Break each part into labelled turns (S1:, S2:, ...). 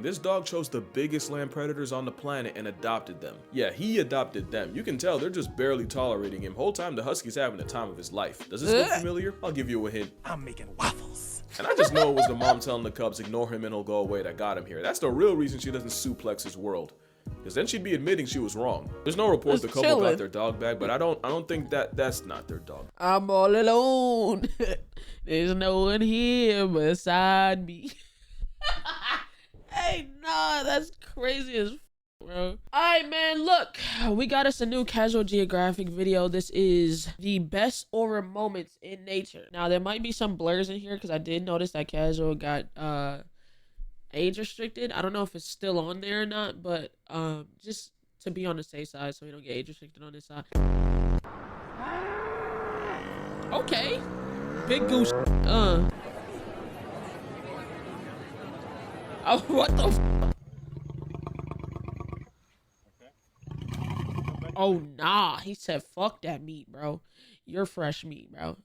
S1: This dog chose the biggest land predators on the planet and adopted them. Yeah, he adopted them. You can tell they're just barely tolerating him. Whole time the husky's having the time of his life. Does this look familiar? I'll give you a hint.
S2: I'm making waffles.
S1: And I just know it was the mom telling the cubs ignore him and he'll go away that got him here. That's the real reason she doesn't suplex his world. Because then she'd be admitting she was wrong. There's no report the couple got their dog back, but I don't think that's not their dog.
S3: I'm all alone. There's no one here beside me. Hey, nah, that's crazy as bro. Alright, man, look. We got us a new Casual Geographic video. This is the best aura moments in nature. Now, there might be some blurs in here because I did notice that Casual got age restricted. I don't know if it's still on there or not, but just to be on the safe side so we don't get age restricted on this side. Okay. Big goose. Oh, what the f? Oh, nah. He said, fuck that meat, bro. You're fresh meat, bro.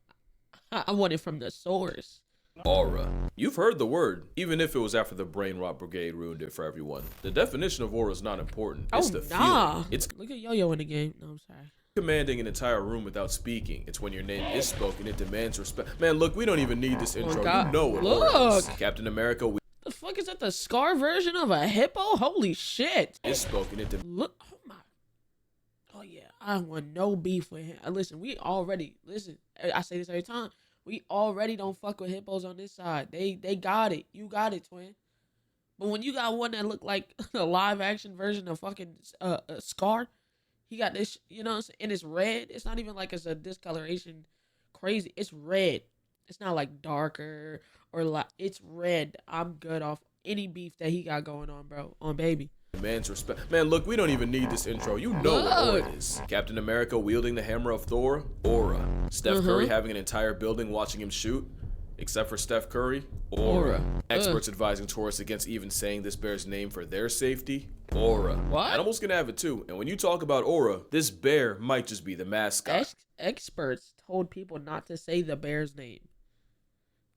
S3: I want it from the source.
S1: Aura. You've heard the word, even if it was after the brain rot brigade ruined it for everyone. The definition of aura is not important. It's the feeling. It's
S3: look at Yo-Yo in the game. No, I'm sorry.
S1: Commanding an entire room without speaking. It's when your name is spoken, it demands respect. Man, look, we don't even need this intro. You know what aura is. Captain America,
S3: the fuck is that, the Scar version of a hippo? Holy shit.
S1: Is spoken, it
S3: look, oh my. Oh yeah, I want no beef with him. Listen, I say this every time. We already don't fuck with hippos on this side. They got it. You got it, twin. But when you got one that look like a live action version of fucking Scar, he got this, you know what I'm saying? And it's red. It's not even like it's a discoloration crazy. It's red. It's not like darker or like, it's red. I'm good off any beef that he got going on, bro. On baby.
S1: Demands respect. Man, look, we don't even need this intro. You know what aura is. Captain America wielding the hammer of Thor. Aura. Steph Curry having an entire building watching him shoot. Except for Steph Curry. Aura. Experts advising tourists against even saying this bear's name for their safety. Aura.
S3: What?
S1: Animals can have it too. And when you talk about aura, this bear might just be the mascot.
S3: Experts told people not to say the bear's name.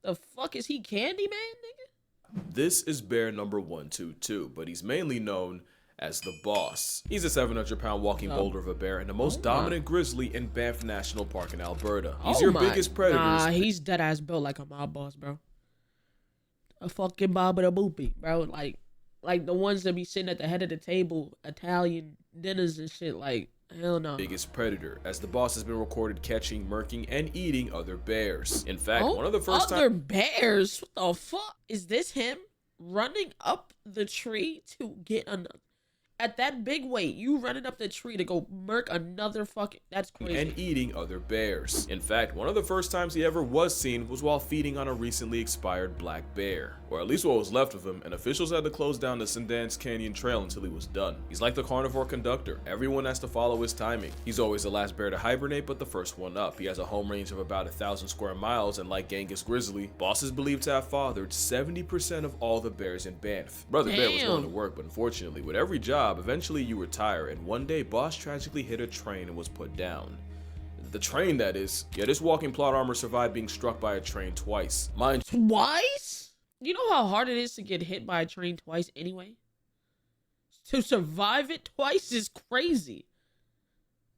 S3: The fuck is he, Candyman, nigga?
S1: This is bear number 122, but he's mainly known as the boss. He's a 700-pound walking boulder of a bear and the most dominant grizzly in Banff National Park in Alberta. He's your biggest predator.
S3: Nah, he's dead ass built like a mob boss, bro. A fucking Baba the Boopy, bro. Like the ones that be sitting at the head of the table, Italian dinners and shit. Like, hell no.
S1: Biggest predator, as the boss has been recorded catching, murking, and eating other bears. In fact, one of the first
S3: other bears? What the fuck? Is this him running up the tree to get another? At that big weight, you running up the tree to go murk another fucking... That's crazy.
S1: And eating other bears. In fact, one of the first times he ever was seen was while feeding on a recently expired black bear. Or at least what was left of him, and officials had to close down the Sundance Canyon Trail until he was done. He's like the carnivore conductor. Everyone has to follow his timing. He's always the last bear to hibernate, but the first one up. He has a home range of about 1,000 square miles, and like Genghis Grizzly, Boss is believed to have fathered 70% of all the bears in Banff. Brother Bear was going to work, but unfortunately, with every job, eventually you retire, and one day Boss tragically hit a train and was put down. The train, that is. Yeah, this walking plot armor survived being struck by a train twice.
S3: Twice? You know how hard it is to get hit by a train twice anyway? To survive it twice is crazy.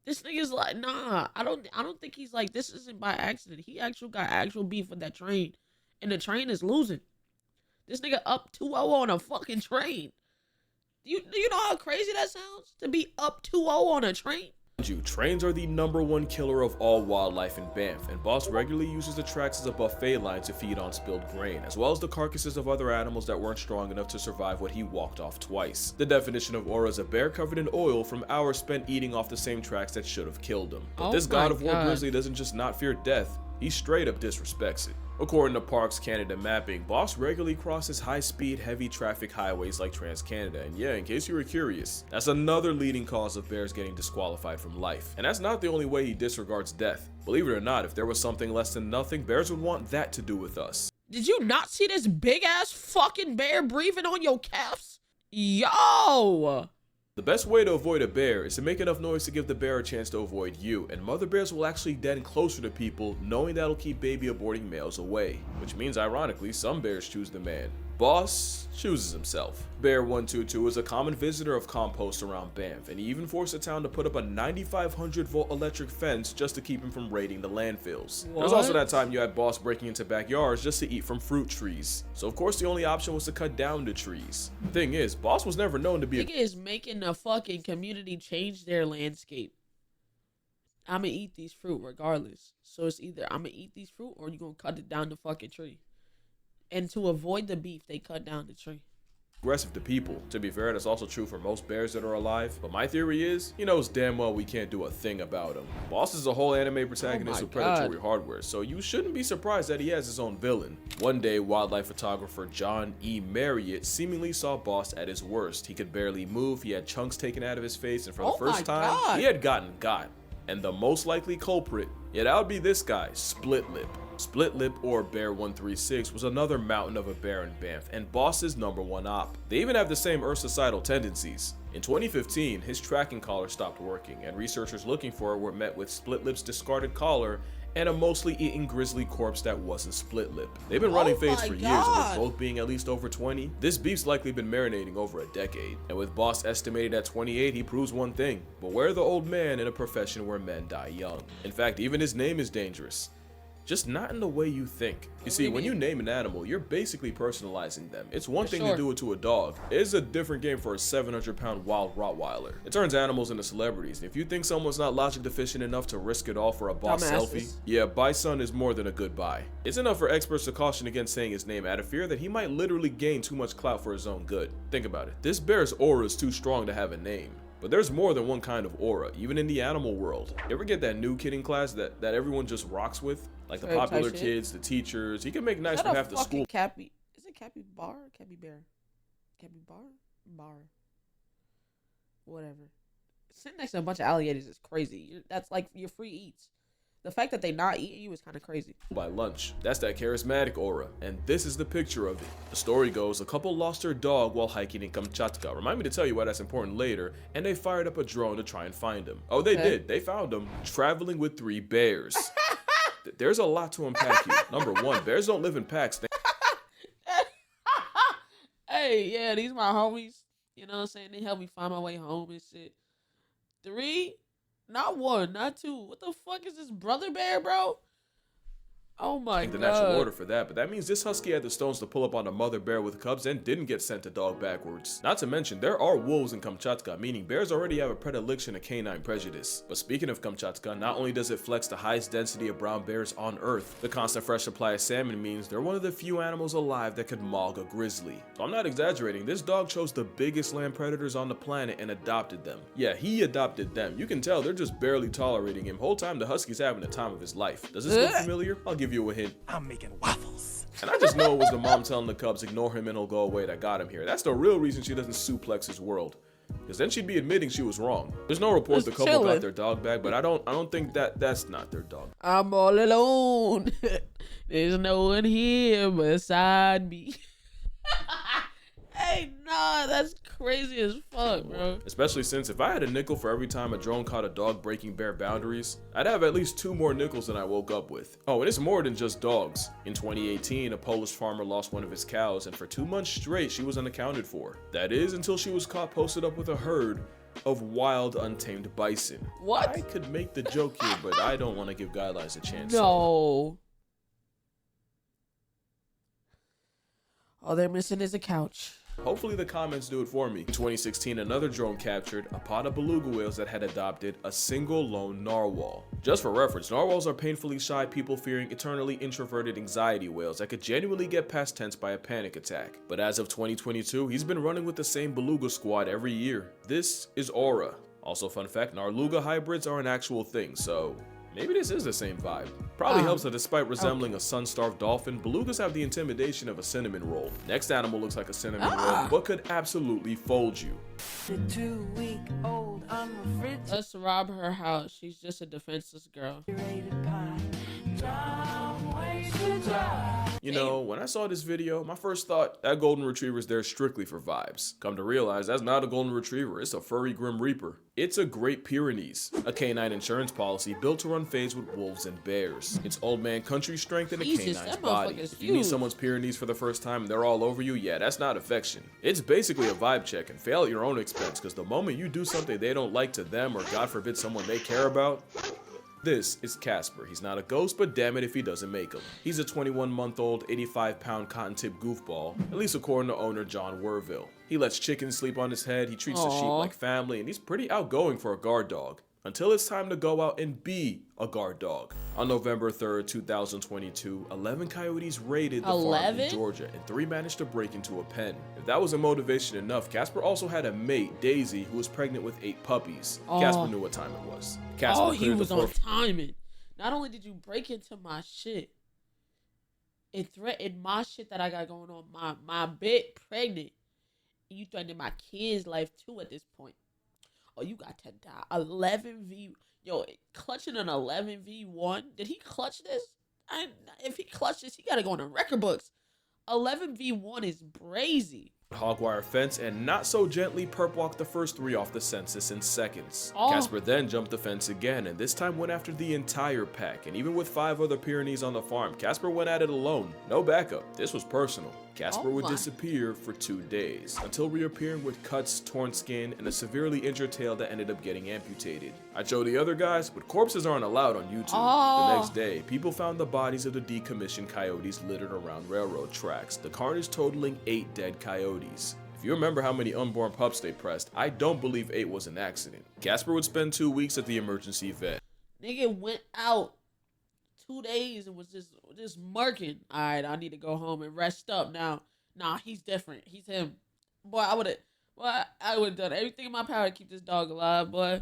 S3: This nigga's like, nah, I don't think he's like, this isn't by accident. He actually got actual beef with that train. And the train is losing. This nigga up 2-0 on a fucking train. Do you know how crazy that sounds? To be up 2-0 on a train?
S1: Trains are the #1 killer of all wildlife in Banff, and Boss regularly uses the tracks as a buffet line to feed on spilled grain, as well as the carcasses of other animals that weren't strong enough to survive what he walked off twice. The definition of aura is a bear covered in oil from hours spent eating off the same tracks that should have killed him. But this god of war grizzly doesn't just not fear death, he straight up disrespects it. According to Parks Canada mapping, Boss regularly crosses high-speed, heavy-traffic highways like Trans-Canada, and yeah, in case you were curious, that's another leading cause of bears getting disqualified from life. And that's not the only way he disregards death. Believe it or not, if there was something less than nothing, bears would want that to do with us.
S3: Did you not see this big-ass fucking bear breathing on your calves? Yo!
S1: The best way to avoid a bear is to make enough noise to give the bear a chance to avoid you, and mother bears will actually den closer to people, knowing that'll keep baby aborting males away. Which means, ironically, some bears choose the man. Boss chooses himself. Bear 122 is a common visitor of compost around Banff, and he even forced the town to put up a 9,500-volt electric fence just to keep him from raiding the landfills. There's also that time you had Boss breaking into backyards just to eat from fruit trees. So of course the only option was to cut down the trees. The thing is, Boss was never known to be
S3: Nigga is making the fucking community change their landscape. I'ma eat these fruit regardless. So it's either I'ma eat these fruit or you gonna cut it down the fucking tree. And to avoid the beef, they cut down the tree.
S1: Aggressive to people. To be fair, that's also true for most bears that are alive. But my theory is, he knows damn well we can't do a thing about him. Boss is a whole anime protagonist with predatory hardware, so you shouldn't be surprised that he has his own villain. One day, wildlife photographer John E. Marriott seemingly saw Boss at his worst. He could barely move, he had chunks taken out of his face, and for the first time, he had gotten got. And the most likely culprit, yeah, that would be this guy, Split Lip. Split Lip, or Bear 136, was another mountain of a bear in Banff, and Boss's #1 op. They even have the same Ursicidal tendencies. In 2015, his tracking collar stopped working, and researchers looking for it were met with Split Lip's discarded collar and a mostly eaten grizzly corpse that wasn't Split Lip. They've been running fades for years, and with both being at least over 20, this beef's likely been marinating over a decade. And with Boss estimated at 28, he proves one thing: beware the old man in a profession where men die young. In fact, even his name is dangerous. Just not in the way you think. You see, when you name an animal, you're basically personalizing them. It's one thing to do it to a dog. It's a different game for a 700-pound wild Rottweiler. It turns animals into celebrities, and if you think someone's not logic deficient enough to risk it all for a Boss selfie, yeah, Bison is more than a good buy. It's enough for experts to caution against saying his name out of fear that he might literally gain too much clout for his own good. Think about it. This bear's aura is too strong to have a name. But there's more than one kind of aura, even in the animal world. You ever get that new kid in class that everyone just rocks with? Like the popular kids, the teachers. He can make nice for half the school.
S3: Cappy. Is it capybara or capybara? Capybara? Bar. Whatever. Sitting next to a bunch of alligators is crazy. That's like your free eats. The fact that they not eating you is kind of crazy.
S1: By lunch. That's that charismatic aura, and this is the picture of it. The story goes, a couple lost their dog while hiking in Kamchatka. Remind me to tell you why that's important later, and they fired up a drone to try and find him. Oh, they did. They found him, traveling with 3 bears. There's a lot to unpack here. Number 1, bears don't live in packs.
S3: Hey, yeah, these my homies. You know what I'm saying? They help me find my way home and shit. 3? Not 1, not 2. What the fuck is this, brother bear, bro? Oh my god.
S1: The natural order for that, but that means this husky had the stones to pull up on a mother bear with cubs and didn't get sent to dog backwards. Not to mention, there are wolves in Kamchatka, meaning bears already have a predilection to canine prejudice. But speaking of Kamchatka, not only does it flex the highest density of brown bears on Earth, the constant fresh supply of salmon means they're one of the few animals alive that could maul a grizzly. So I'm not exaggerating, this dog chose the biggest land predators on the planet and adopted them. Yeah, he adopted them. You can tell they're just barely tolerating him. Whole time the husky's having the time of his life. Does this look familiar? I'll give you a hint.
S2: I'm making waffles.
S1: And I just know it was the mom telling the cubs ignore him and he'll go away that got him here. That's the real reason she doesn't suplex his world. Because then she'd be admitting she was wrong. There's no report the couple got their dog back, but I don't think that's not their dog.
S3: I'm all alone. There's no one here beside me. Hey, nah, that's crazy as fuck, bro.
S1: Especially since if I had a nickel for every time a drone caught a dog breaking bear boundaries, I'd have at least 2 more nickels than I woke up with. Oh, and it's more than just dogs. In 2018, a Polish farmer lost one of his cows, and for 2 months straight, she was unaccounted for. That is, until she was caught posted up with a herd of wild, untamed bison.
S3: What?
S1: I could make the joke here, but I don't want to give guidelines a chance.
S3: No. All they're missing is a couch.
S1: Hopefully the comments do it for me. In 2016, another drone captured a pod of beluga whales that had adopted a single lone narwhal. Just for reference, narwhals are painfully shy, people-fearing, eternally introverted anxiety whales that could genuinely get past tense by a panic attack. But as of 2022, he's been running with the same beluga squad every year. This is Aura. Also, fun fact, Narluga hybrids are an actual thing, so maybe this is the same vibe. Probably helps that despite resembling a sun-starved dolphin, belugas have the intimidation of a cinnamon roll. Next animal looks like a cinnamon roll, but could absolutely fold you.
S3: Let's rob her house. She's just a defenseless girl.
S1: You know, when I saw this video, my first thought, that golden retriever's there strictly for vibes. Come to realize, that's not a golden retriever, it's a furry Grim Reaper. It's a Great Pyrenees, a canine insurance policy built to run fades with wolves and bears. It's old man country strength in a canine's body. If you meet someone's Pyrenees for the first time and they're all over you, yeah, that's not affection. It's basically a vibe check, and fail at your own expense, because the moment you do something they don't like to them, or God forbid someone they care about, this is Casper. He's not a ghost, but damn it if he doesn't make him. He's a 21-month-old, 85-pound cotton-tip goofball, at least according to owner John Werville. He lets chickens sleep on his head, he treats the sheep like family, and he's pretty outgoing for a guard dog. Until it's time to go out and be a guard dog. On November 3rd, 2022, 11 coyotes raided the farm in Georgia, and 3 managed to break into a pen. If that wasn't motivation enough, Casper also had a mate, Daisy, who was pregnant with 8 puppies. Casper knew what time it was. Casper
S3: he was on timing. Not only did you break into my shit, it threatened my shit that I got going on, my bit pregnant, and you threatened my kid's life too at this point. Oh, you got to die. 11v. Yo, clutching an 11v1. Did he clutch this? If he clutched this, he got to go in the record books. 11v1 is brazy.
S1: Hog wire fence and not so gently perp walked the first 3 off the census in seconds. Casper then jumped the fence again, and this time went after the entire pack, and even with 5 other Pyrenees on the farm, Casper went at it alone. No backup. This was personal. Casper would disappear for 2 days, until reappearing with cuts, torn skin, and a severely injured tail that ended up getting amputated. I'd show the other guys, but corpses aren't allowed on YouTube. The next day, people found the bodies of the decommissioned coyotes littered around railroad tracks, the carnage totaling 8 dead coyotes. If you remember how many unborn pups they pressed, I don't believe 8 was an accident. Casper would spend 2 weeks at the emergency vet.
S3: Nigga went out 2 days and was just murking. All right, I need to go home and rest up now. Nah, he's different. He's him. Boy, I would have done everything in my power to keep this dog alive, boy.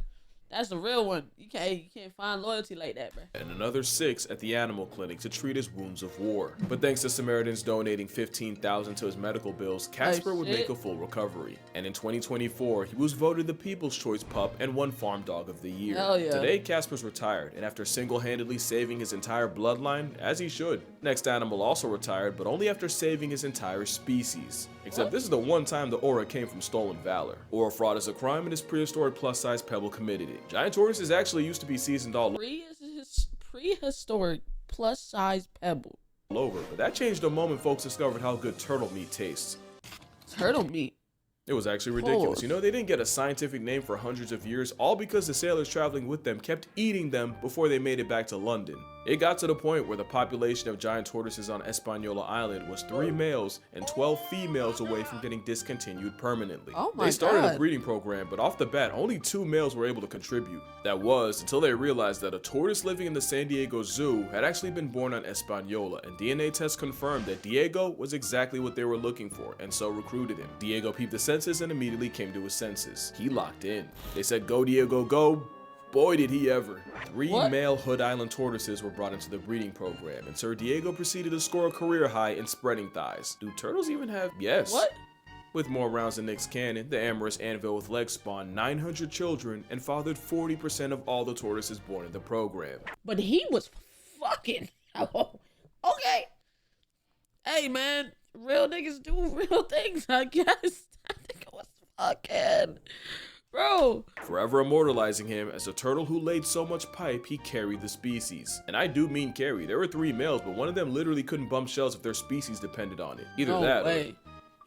S3: That's the real one. You can't find loyalty like that, bro.
S1: And another 6 at the animal clinic to treat his wounds of war. But thanks to Samaritans donating $15,000 to his medical bills, Casper would make a full recovery. And in 2024, he was voted the People's Choice Pup and won Farm Dog of the Year.
S3: Hell yeah.
S1: Today, Casper's retired, and after single-handedly saving his entire bloodline, as he should. Next animal also retired, but only after saving his entire species. Except this is the one time the aura came from stolen valor. Aura fraud is a crime, and his prehistoric plus-size pebble committed it. Giant tortoises actually used to be seasoned all
S3: prehistoric plus-size pebble
S1: over, but that changed the moment folks discovered how good turtle meat tastes.
S3: Turtle meat?
S1: It was actually ridiculous. You know, they didn't get a scientific name for hundreds of years, all because the sailors traveling with them kept eating them before they made it back to London. It got to the point where the population of giant tortoises on Hispaniola Island was 3 males and 12 females away from getting discontinued permanently. They started a breeding program, but off the bat, only 2 males were able to contribute. That was until they realized that a tortoise living in the San Diego Zoo had actually been born on Hispaniola, and DNA tests confirmed that Diego was exactly what they were looking for, and so recruited him. Diego peeped the census and immediately came to his senses. He locked in. They said, "Go Diego, go." Boy, did he ever. 3 male Hood Island tortoises were brought into the breeding program, and Sir Diego proceeded to score a career high in spreading thighs. Do turtles even have? Yes.
S3: What?
S1: With more rounds than Nick's cannon, the amorous anvil with legs spawned 900 children and fathered 40% of all the tortoises born in the program.
S3: But he was fucking. Okay. Hey, man. Real niggas do real things, I guess. I think it was fucking. Bro.
S1: Forever immortalizing him as a turtle who laid so much pipe he carried the species. And I do mean carry. There were 3 males, but one of them literally couldn't bump shells if their species depended on it. Either that or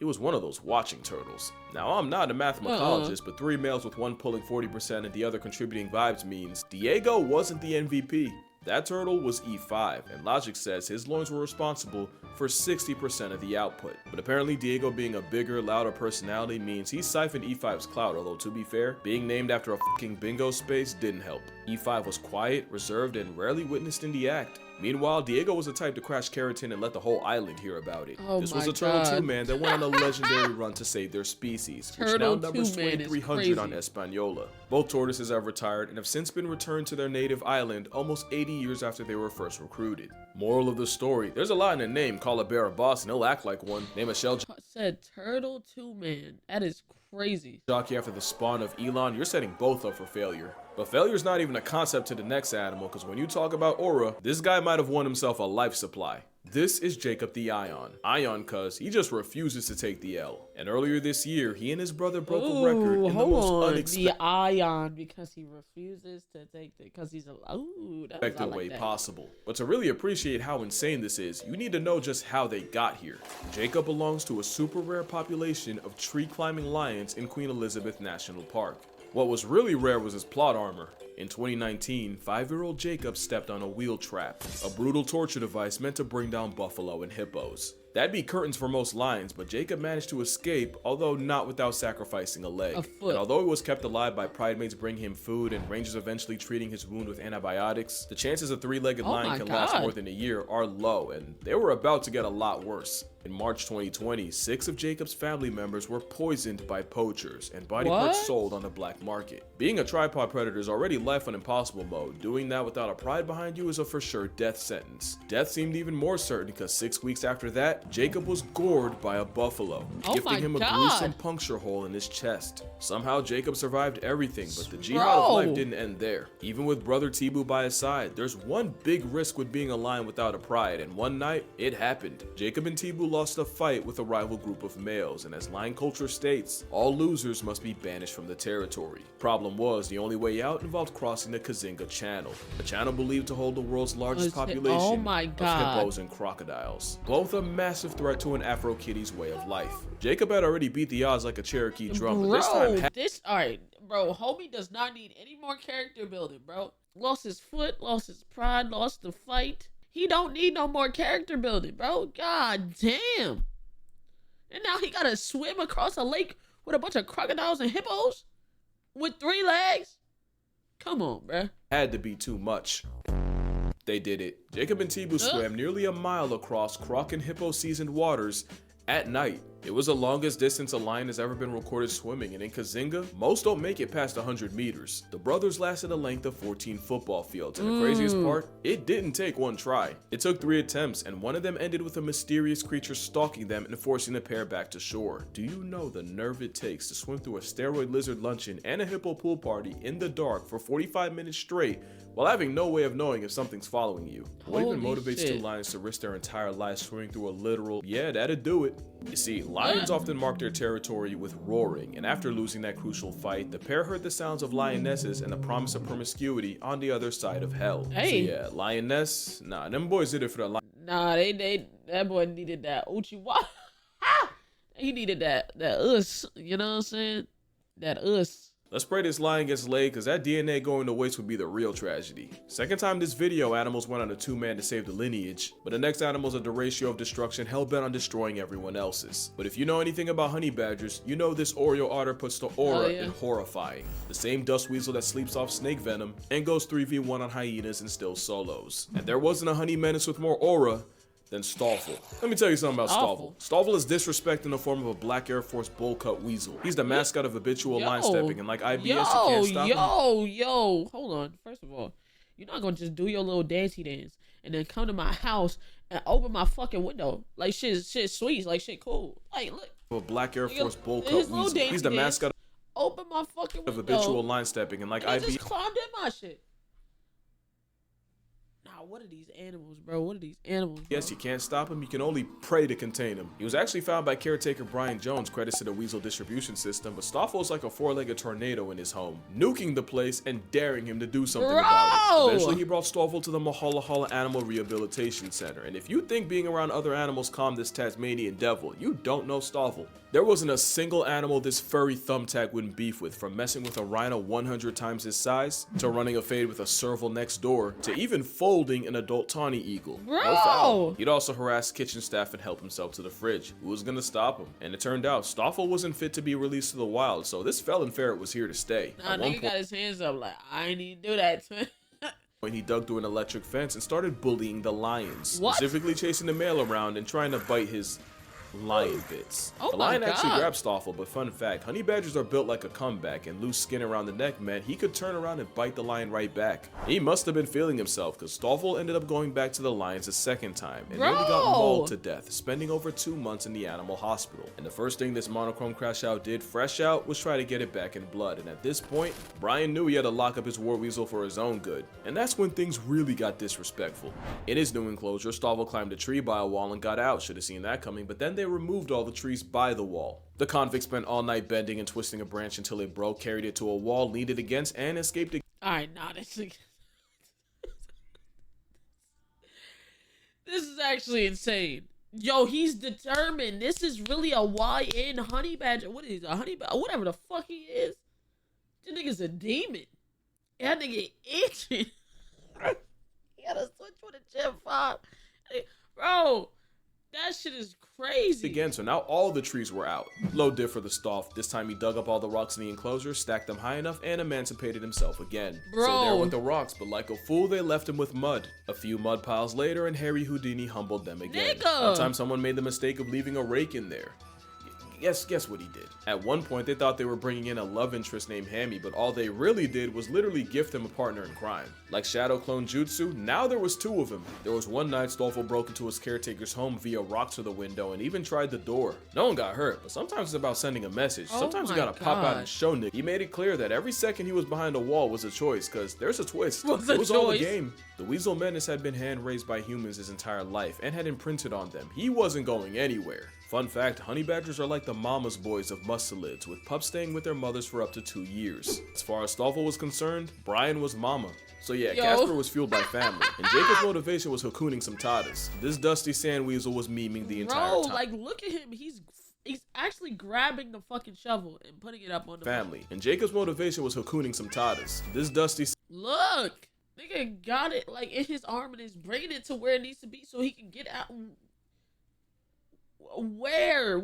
S1: it was one of those watching turtles. Now, I'm not a mathematologist, but 3 males with one pulling 40% and the other contributing vibes means Diego wasn't the MVP. That turtle was E5, and logic says his loins were responsible for 60% of the output. But apparently Diego being a bigger, louder personality means he siphoned E5's clout, although to be fair, being named after a fucking bingo space didn't help. E5 was quiet, reserved, and rarely witnessed in the act. Meanwhile, Diego was the type to crash Keratin and let the whole island hear about it. This was a Turtle 2 man that went on a legendary run to save their species, which now numbers 2,300 on Hispaniola. Both tortoises have retired and have since been returned to their native island almost 80 years after they were first recruited. Moral of the story, there's a lot in a name. Call a bear a boss and he'll act like one. Name a shell
S3: said Turtle 2 man. That is crazy.
S1: Jockey after the spawn of Elon, you're setting both up for failure. But failure's not even a concept to the next animal, because when you talk about aura, this guy might have won himself a life supply. This is Jacob the Ion. Ion cuz he just refuses to take the L. And earlier this year, he and his brother broke a record in the most unexpected
S3: the Ion because he refuses to take the because he's a
S1: way possible. But to really appreciate how insane this is, you need to know just how they got here. Jacob belongs to a super rare population of tree climbing lions in Queen Elizabeth National Park. What was really rare was his plot armor. In 2019, 5-year-old Jacob stepped on a wheel trap, a brutal torture device meant to bring down buffalo and hippos. That'd be curtains for most lions, but Jacob managed to escape, although not without sacrificing a leg. And although he was kept alive by pridemates bringing him food and rangers eventually treating his wound with antibiotics, the chances a three-legged lion can last more than a year are low, and they were about to get a lot worse. In March 2020, 6 of Jacob's family members were poisoned by poachers and body parts sold on the black market. Being a tripod predator is already life on impossible mode. Doing that without a pride behind you is a for sure death sentence. Death seemed even more certain because 6 weeks after that, Jacob was gored by a buffalo, gifting him a gruesome puncture hole in his chest. Somehow Jacob survived everything, but the jihad of life didn't end there. Even with brother Tibu by his side, there's one big risk with being a lion without a pride, and one night, it happened. Jacob and Tibu lost a fight with a rival group of males, and as lion culture states, all losers must be banished from the territory. Problem was, the only way out involved crossing the Kazinga Channel, a channel believed to hold the world's largest population of hippos and crocodiles, both a massive threat to an Afro Kitty's way of life. Jacob had already beat the odds like a Cherokee drum, but this time
S3: alright, bro, homie does not need any more character building, bro. Lost his foot, lost his pride, lost the fight. He don't need no more character building, bro. God damn. And now he gotta swim across a lake with a bunch of crocodiles and hippos with 3 legs? Come on, bro.
S1: Had to be too much. They did it. Jacob and Tibu swam nearly a mile across croc and hippo seasoned waters at night. It was the longest distance a lion has ever been recorded swimming, and in Kazinga, most don't make it past 100 meters. The brothers lasted a length of 14 football fields, and the craziest part, it didn't take one try. It took 3 attempts, and one of them ended with a mysterious creature stalking them and forcing the pair back to shore. Do you know the nerve it takes to swim through a steroid lizard luncheon and a hippo pool party in the dark for 45 minutes straight while having no way of knowing if something's following you? What even motivates 2 lions to risk their entire lives swimming through a literal, yeah, that'd do it. You see, lions often mark their territory with roaring, and after losing that crucial fight, the pair heard the sounds of lionesses and the promise of promiscuity on the other side of hell.
S3: Hey.
S1: So yeah, lioness, nah, them boys did it for the lion.
S3: Nah, that boy needed that Uchiwa. He needed that us, you know what I'm saying? That us.
S1: Let's pray this lion gets laid, cause that DNA going to waste would be the real tragedy. Second time this video, animals went on a 2-man to save the lineage, but the next animal's a deratio of destruction hell-bent on destroying everyone else's. But if you know anything about honey badgers, you know this Oreo otter puts the aura in horrifying. The same dust weasel that sleeps off snake venom and goes 3v1 on hyenas and still solos. And there wasn't a honey menace with more aura than Stoffel. Let me tell you something about Stoffel. Stoffel is disrespect in the form of a black Air Force bowl cut weasel. He's the mascot of habitual line stepping, and like IBS, you can't stop him.
S3: Hold on. First of all, you're not gonna just do your little dancey dance and then come to my house and open my fucking window. Like shit sweet, like shit cool. Like look.
S1: A black Air Force bowl cut weasel. He's the mascot
S3: open my fucking window
S1: of habitual line stepping, and like IBS.
S3: Just climbed in my shit. What are these animals, bro? What are these animals, bro?
S1: Yes, you can't stop him. You can only pray to contain him. He was actually found by caretaker Brian Jones, credits to the weasel distribution system, but Stoffel's like a 4-legged tornado in his home, nuking the place and daring him to do something about it. Eventually, he brought Stoffel to the Mahala Animal Rehabilitation Center, and if you think being around other animals calmed this Tasmanian devil, you don't know Stoffel. There wasn't a single animal this furry thumbtack wouldn't beef with, from messing with a rhino 100 times his size, to running a fade with a serval next door, to even folding an adult tawny eagle.
S3: Bro.
S1: No foul. He'd also harass kitchen staff and help himself to the fridge. Who was gonna stop him? And it turned out Stoffel wasn't fit to be released to the wild, so this felon ferret was here to stay.
S3: Nah, nigga got his hands up like, I ain't need to do that.
S1: When he dug through an electric fence and started bullying the lions, specifically chasing the male around and trying to bite his lion bits.
S3: Oh
S1: The
S3: my
S1: lion actually
S3: God.
S1: grabbed Stoffel, but fun fact, honey badgers are built like a comeback, and loose skin around the neck meant he could turn around and bite the lion right back. He must have been feeling himself, because Stoffel ended up going back to the lions a second time and nearly got mauled to death, spending over 2 months in the animal hospital. And the first thing this monochrome crash out did, fresh out, was try to get it back in blood. And at this point, Brian knew he had to lock up his war weasel for his own good. And that's when things really got disrespectful. In his new enclosure, Stoffel climbed a tree by a wall and got out. Should have seen that coming, but then they removed all the trees by the wall. The convict spent all night bending and twisting a branch until it broke, carried it to a wall, leaned it against, and escaped again.
S3: Alright, nah, this is actually insane. Yo, he's determined. This is really a YN honey badger. What is a honey badger? Whatever the fuck he is. This nigga's a demon. That nigga itching. He had a switch with a Gen 5. Hey, bro, that shit is crazy.
S1: Again, so now all the trees were out. Low diff for the Stoff. This time he dug up all the rocks in the enclosure, stacked them high enough, and emancipated himself again.
S3: Bro.
S1: So there went the rocks, but like a fool, they left him with mud. A few mud piles later, and Harry Houdini humbled them again.
S3: Nigga.
S1: One time someone made the mistake of leaving a rake in there. Guess what he did. At one point, they thought they were bringing in a love interest named Hammy, but all they really did was literally gift him a partner in crime. Like Shadow Clone Jutsu, now there was 2 of them. There was one night Stoffel broke into his caretaker's home via rocks to the window and even tried the door. No one got hurt, but sometimes it's about sending a message.
S3: Oh
S1: Sometimes you
S3: my
S1: gotta pop out and
S3: God.
S1: show Nick. He made it clear that every second he was behind a wall was a choice, cause there's a twist.
S3: Was
S1: It
S3: a
S1: was all a
S3: choice.
S1: game. The Weasel Menace had been hand-raised by humans his entire life and had imprinted on them. He wasn't going anywhere. Fun fact, honey badgers are like the mama's boys of mustelids, with pups staying with their mothers for up to 2 years. As far as Stoffel was concerned, Brian was mama. So yeah,
S3: Yo.
S1: Casper was fueled by family, and Jacob's motivation was cocooning some tatas. This dusty sand weasel was memeing the entire
S3: Bro,
S1: time.
S3: like, look at him. He's actually grabbing the fucking shovel and putting it up on the
S1: Family, and Jacob's motivation was cocooning some tatas. This dusty
S3: Look, nigga got it like in his arm and is bringing it to where it needs to be so he can get out. Where?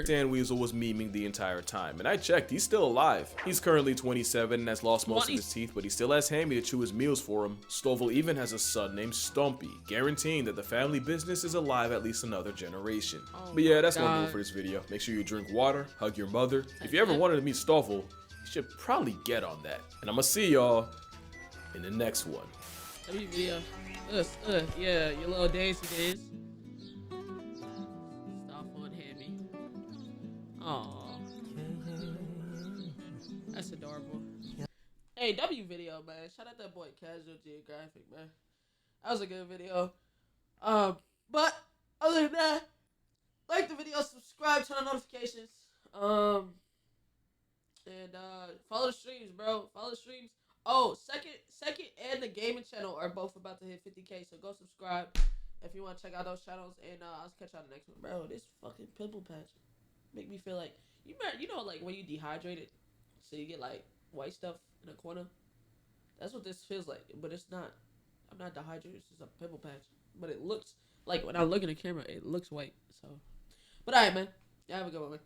S1: sand weasel was memeing the entire time, and I checked, he's still alive. He's currently 27 and has lost most of his teeth, but he still has Hammy to chew his meals for him. Stoffel even has a son named Stompy, guaranteeing that the family business is alive at least another generation.
S3: Oh
S1: But yeah,
S3: my
S1: that's what I'm doing
S3: God.
S1: for this video. Make sure you drink water, hug your mother. If you ever wanted to meet Stoffel, you should probably get on that. And I'm gonna see y'all in the next one.
S3: Every video. Yeah, your little dancey dance. Stop on Hammy. Aw. That's adorable. Hey, W video, man. Shout out that boy Casual Geographic, man. That was a good video. But other than that, like the video, subscribe, turn on notifications. And follow the streams, bro. Follow the streams. Oh, second and the gaming channel are both about to hit 50K, so go subscribe if you want to check out those channels, and I'll catch y'all the next one. Bro, this fucking pimple patch make me feel like, you know like when you dehydrated, so you get like white stuff in the corner? That's what this feels like, but it's not. I'm not dehydrated, it's just a pimple patch. But it looks, like when I look in the camera, it looks white, so. But alright, man. Y'all have a good one, man.